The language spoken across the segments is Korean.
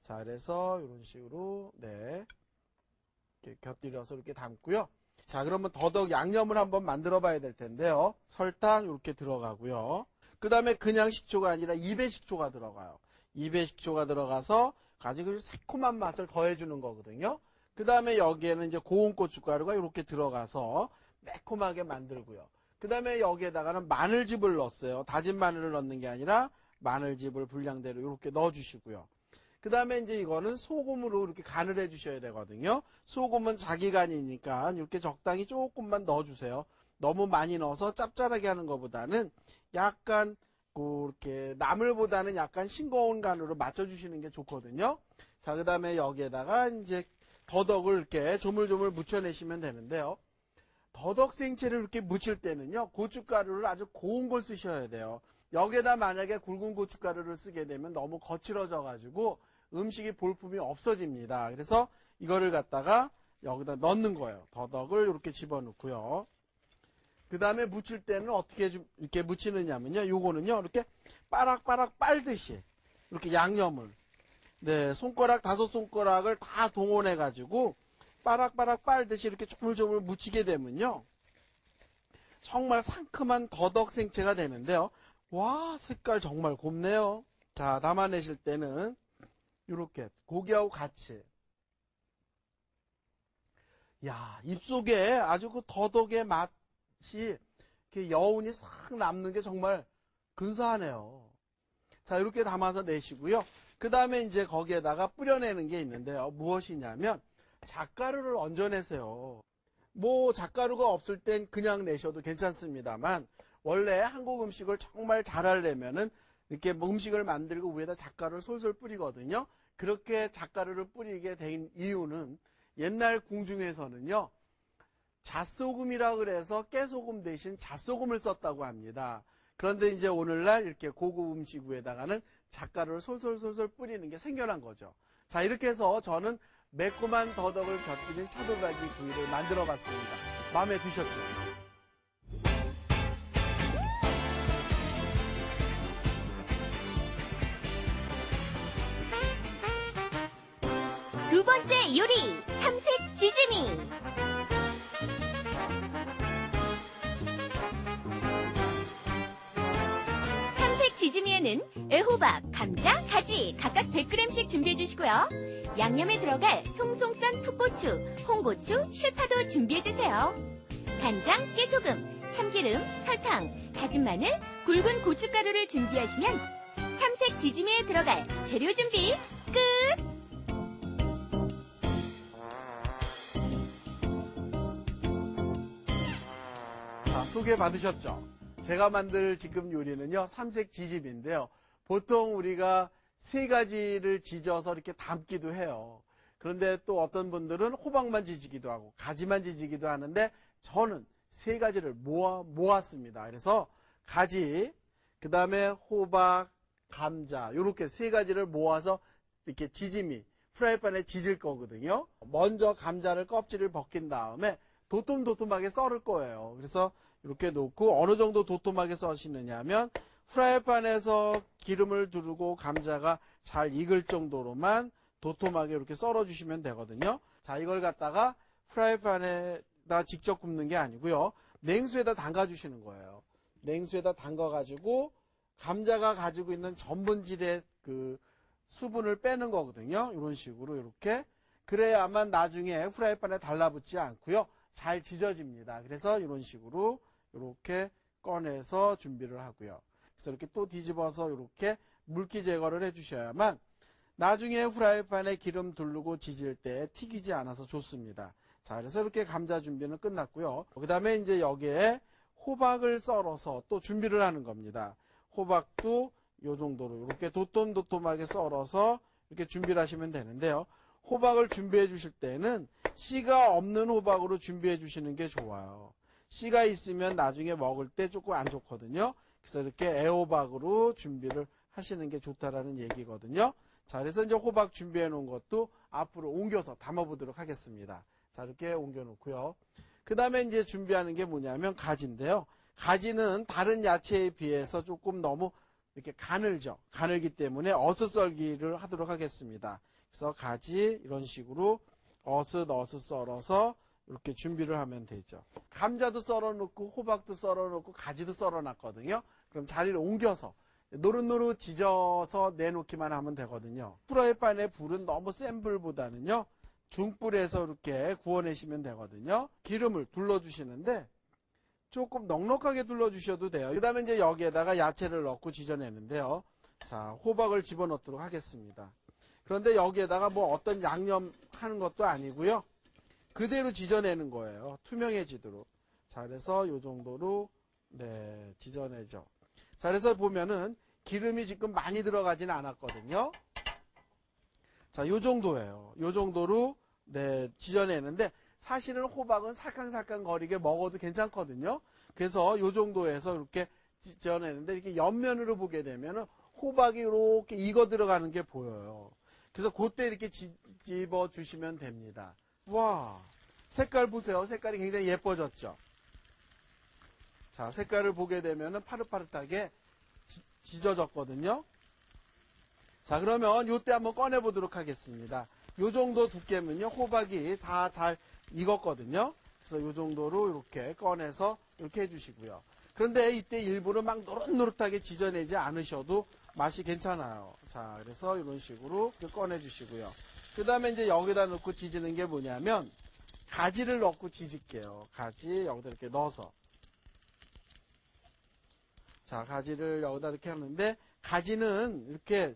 자, 그래서 이런 식으로, 네. 이렇게 곁들여서 이렇게 담고요. 자, 그러면 더덕 양념을 한번 만들어 봐야 될 텐데요. 설탕 이렇게 들어가고요. 그 다음에 그냥 식초가 아니라 2배 식초가 들어가요. 2배 식초가 들어가서 가지고 새콤한 맛을 더해주는 거거든요. 그 다음에 여기에는 이제 고운 고춧가루가 이렇게 들어가서 매콤하게 만들고요. 그 다음에 여기에다가는 마늘즙을 넣었어요. 다진 마늘을 넣는 게 아니라 마늘즙을 분량대로 이렇게 넣어주시고요. 그 다음에 이제 이거는 소금으로 이렇게 간을 해주셔야 되거든요. 소금은 자기 간이니까 이렇게 적당히 조금만 넣어주세요. 너무 많이 넣어서 짭짤하게 하는 것보다는 약간 그렇게 나물보다는 약간 싱거운 간으로 맞춰주시는 게 좋거든요. 자, 그 다음에 여기에다가 이제 더덕을 이렇게 조물조물 묻혀내시면 되는데요. 더덕 생채를 이렇게 무칠 때는요, 고춧가루를 아주 고운 걸 쓰셔야 돼요. 여기에다 만약에 굵은 고춧가루를 쓰게 되면 너무 거칠어져 가지고 음식이 볼품이 없어집니다. 그래서 이거를 갖다가 여기다 넣는 거예요. 더덕을 이렇게 집어넣고요. 그 다음에 무칠 때는 어떻게 좀 이렇게 무치느냐면요, 요거는요, 이렇게 빠락빠락 빨듯이 이렇게 양념을, 네, 손가락 5손가락을 다 동원해 가지고 빠락빠락 빨듯이 이렇게 조물조물 무치게 되면요, 정말 상큼한 더덕 생채가 되는데요. 와, 색깔 정말 곱네요. 자, 담아내실 때는 이렇게 고기하고 같이, 야, 입속에 아주 그 더덕의 맛이 이렇게 여운이 싹 남는 게 정말 근사하네요. 자, 이렇게 담아서 내시고요. 그 다음에 이제 거기에다가 뿌려내는 게 있는데요. 무엇이냐면 잣가루를 얹어내세요. 뭐 잣가루가 없을 땐 그냥 내셔도 괜찮습니다만, 원래 한국 음식을 정말 잘하려면은 이렇게 뭐 음식을 만들고 위에다 잣가루를 솔솔 뿌리거든요. 그렇게 잣가루를 뿌리게 된 이유는 옛날 궁중에서는요, 잣소금이라 그래서 깨소금 대신 잣소금을 썼다고 합니다. 그런데 이제 오늘날 이렇게 고급 음식 위에다가는 잣가루를 솔솔솔솔 뿌리는 게 생겨난 거죠. 자, 이렇게 해서 저는 매콤한 더덕을 곁들인 차돌박이 구이를 만들어 봤습니다. 마음에 드셨죠? 두 번째 요리, 삼색 지짐이. 삼색 지짐이에는 애호박, 감자, 가지 각각 100g씩 준비해 주시고요. 양념에 들어갈 송송 썬 풋고추, 홍고추, 실파도 준비해 주세요. 간장, 깨소금, 참기름, 설탕, 다진 마늘, 굵은 고춧가루를 준비하시면 삼색 지짐이에 들어갈 재료 준비 끝! 자, 소개받으셨죠? 제가 만들 지금 요리는요, 삼색 지짐인데요. 보통 우리가 3가지를 지져서 이렇게 담기도 해요. 그런데 또 어떤 분들은 호박만 지지기도 하고 가지만 지지기도 하는데, 저는 3가지를 모았습니다. 그래서 가지, 그 다음에 호박, 감자, 이렇게 3가지를 모아서 이렇게 지짐이 프라이팬에 지질 거거든요. 먼저 감자를 껍질을 벗긴 다음에 도톰도톰하게 썰을 거예요. 그래서 이렇게 놓고, 어느 정도 도톰하게 써시느냐 하면 프라이팬에서 기름을 두르고 감자가 잘 익을 정도로만 도톰하게 이렇게 썰어 주시면 되거든요. 자, 이걸 갖다가 프라이팬에다 직접 굽는 게 아니고요, 냉수에다 담가 주시는 거예요. 냉수에다 담가 가지고 감자가 가지고 있는 전분질의 그 수분을 빼는 거거든요. 이런 식으로 이렇게. 그래야만 나중에 프라이팬에 달라붙지 않고요, 잘 지져집니다. 그래서 이런 식으로 이렇게 꺼내서 준비를 하고요. 그래서 이렇게 또 뒤집어서 이렇게 물기 제거를 해주셔야만 나중에 프라이팬에 기름 두르고 지질 때 튀기지 않아서 좋습니다. 자, 그래서 이렇게 감자 준비는 끝났고요. 그 다음에 이제 여기에 호박을 썰어서 또 준비를 하는 겁니다. 호박도 이 정도로 이렇게 도톰도톰하게 썰어서 이렇게 준비를 하시면 되는데요. 호박을 준비해 주실 때는 씨가 없는 호박으로 준비해 주시는 게 좋아요. 씨가 있으면 나중에 먹을 때 조금 안 좋거든요. 그래서 이렇게 애호박으로 준비를 하시는 게 좋다라는 얘기거든요. 자, 그래서 이제 호박 준비해 놓은 것도 앞으로 옮겨서 담아 보도록 하겠습니다. 자, 이렇게 옮겨 놓고요. 그 다음에 이제 준비하는 게 뭐냐면 가지인데요. 가지는 다른 야채에 비해서 조금 너무 이렇게 가늘기 때문에 어슷썰기를 하도록 하겠습니다. 그래서 가지 이런 식으로 어슷 썰어서 이렇게 준비를 하면 되죠. 감자도 썰어 놓고 호박도 썰어 놓고 가지도 썰어 놨거든요. 그럼 자리를 옮겨서 노릇노릇 지져서 내놓기만 하면 되거든요. 프라이팬의 불은 너무 센 불보다는요, 중불에서 이렇게 구워내시면 되거든요. 기름을 둘러주시는데 조금 넉넉하게 둘러주셔도 돼요. 그 다음에 이제 여기에다가 야채를 넣고 지져내는데요. 자, 호박을 집어넣도록 하겠습니다. 그런데 여기에다가 뭐 어떤 양념 하는 것도 아니고요. 그대로 지져내는 거예요. 투명해지도록. 자, 그래서 요 정도로 네, 지져내죠. 자, 그래서 보면은 기름이 지금 많이 들어가지는 않았거든요. 자, 요 정도예요. 요 정도로 네, 지져내는데 사실은 호박은 살캉살캉 거리게 먹어도 괜찮거든요. 그래서 요 정도에서 이렇게 지져내는데 이렇게 옆면으로 보게 되면은 호박이 이렇게 익어 들어가는 게 보여요. 그래서 그때 이렇게 집어 주시면 됩니다. 와, 색깔 보세요. 색깔이 굉장히 예뻐졌죠. 자, 색깔을 보게 되면은 파릇파릇하게 지져졌거든요. 자, 그러면 요때 한번 꺼내 보도록 하겠습니다. 요 정도 두께면요, 호박이 다 잘 익었거든요. 그래서 요 정도로 이렇게 꺼내서 이렇게 해주시고요. 그런데 이때 일부러 막 노릇노릇하게 지져내지 않으셔도 맛이 괜찮아요. 자, 그래서 이런 식으로 꺼내 주시고요. 그 다음에 이제 여기다 넣고 지지는 게 뭐냐면 가지를 넣고 지질게요. 가지 여기다 이렇게 넣어서. 자, 가지를 여기다 이렇게 하는데 가지는 이렇게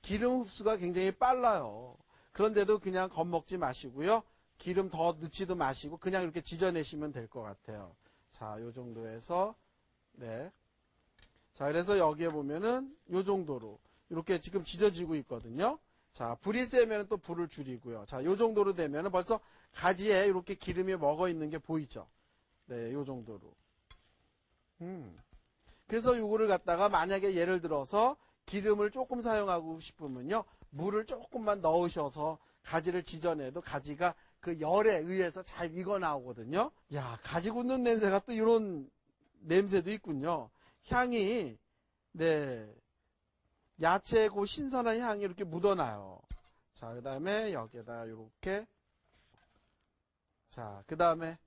기름 흡수가 굉장히 빨라요. 그런데도 그냥 겁먹지 마시고요. 기름 더 넣지도 마시고 그냥 이렇게 지져내시면 될 것 같아요. 자, 요 정도에서 네. 자, 그래서 여기에 보면은 요 정도로 이렇게 지금 지져지고 있거든요. 자, 불이 세면 또 불을 줄이고요. 자, 요 정도로 되면은 벌써 가지에 이렇게 기름이 먹어 있는 게 보이죠. 네, 요 정도로. 그래서 요거를 갖다가 만약에 예를 들어서 기름을 조금 사용하고 싶으면요, 물을 조금만 넣으셔서 가지를 지져내도 가지가 그 열에 의해서 잘 익어 나오거든요. 야, 가지 굽는 냄새가 또 이런 냄새도 있군요. 향이, 네, 야채의 그 신선한 향이 이렇게 묻어나요. 자, 그 다음에 여기에다 이렇게, 자, 그 다음에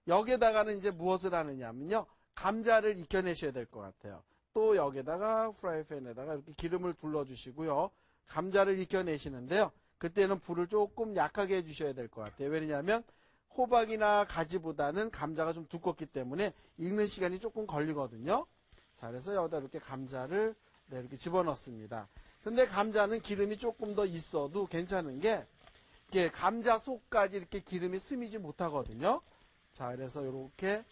여기에다가는 이제 무엇을 하느냐면요, 감자를 익혀내셔야 될 것 같아요. 또 여기에다가 프라이팬에다가 이렇게 기름을 둘러주시고요. 감자를 익혀내시는데요. 그때는 불을 조금 약하게 해주셔야 될 것 같아요. 왜냐하면 호박이나 가지보다는 감자가 좀 두껍기 때문에 익는 시간이 조금 걸리거든요. 자, 그래서 여기다 이렇게 감자를 네, 이렇게 집어넣습니다. 근데 감자는 기름이 조금 더 있어도 괜찮은 게 이게 감자 속까지 이렇게 기름이 스미지 못하거든요. 자, 그래서 이렇게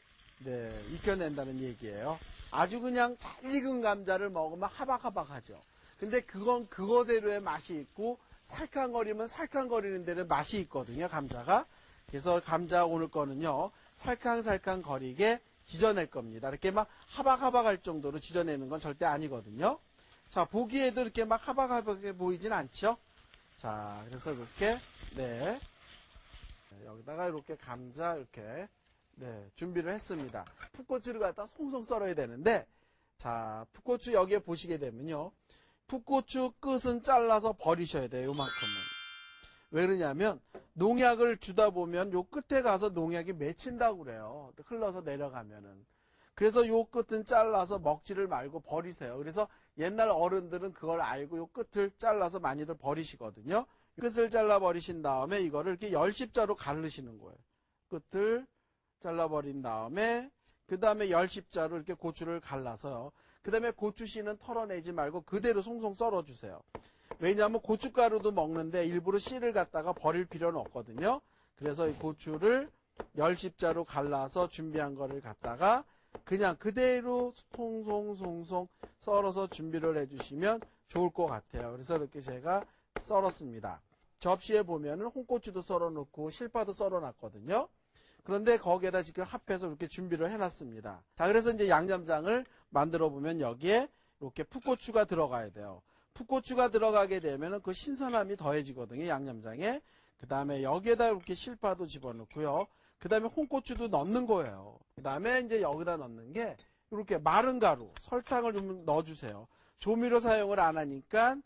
네, 익혀낸다는 얘기예요. 아주 그냥 잘 익은 감자를 먹으면 하박하박하죠. 근데 그건 그거대로의 맛이 있고 살캉거리면 살캉거리는 대로 맛이 있거든요, 감자가. 그래서 감자 오늘 거는요, 살캉살캉 거리게 지져낼 겁니다. 이렇게 막 하박하박할 정도로 지져내는 건 절대 아니거든요. 자, 보기에도 이렇게 막 하박하박해 보이진 않죠? 자, 그래서 이렇게, 네. 여기다가 이렇게 감자 이렇게, 네, 준비를 했습니다. 풋고추를 갖다 송송 썰어야 되는데, 자, 풋고추 여기에 보시게 되면요. 풋고추 끝은 잘라서 버리셔야 돼요, 요만큼은. 왜 그러냐면, 농약을 주다 보면 요 끝에 가서 농약이 맺힌다고 그래요. 흘러서 내려가면은. 그래서 요 끝은 잘라서 먹지를 말고 버리세요. 그래서 옛날 어른들은 그걸 알고 요 끝을 잘라서 많이들 버리시거든요. 끝을 잘라 버리신 다음에 이거를 이렇게 열십자로 가르시는 거예요. 끝을 잘라버린 다음에 그 다음에 열십자로 이렇게 고추를 갈라서요. 그 다음에 고추씨는 털어내지 말고 그대로 송송 썰어주세요. 왜냐하면 고춧가루도 먹는데 일부러 씨를 갖다가 버릴 필요는 없거든요. 그래서 이 고추를 열십자로 갈라서 준비한 거를 갖다가 그냥 그대로 송송송송 썰어서 준비를 해주시면 좋을 것 같아요. 그래서 이렇게 제가 썰었습니다. 접시에 보면은 홍고추도 썰어 놓고 실파도 썰어 놨거든요. 그런데 거기에다 지금 합해서 이렇게 준비를 해놨습니다. 자, 그래서 이제 양념장을 만들어 보면 여기에 이렇게 풋고추가 들어가야 돼요. 풋고추가 들어가게 되면 그 신선함이 더해지거든요, 양념장에. 그 다음에 여기에다 이렇게 실파도 집어넣고요. 그 다음에 홍고추도 넣는 거예요. 그 다음에 이제 여기다 넣는 게 이렇게 마른 가루, 설탕을 좀 넣어주세요. 조미료 사용을 안 하니까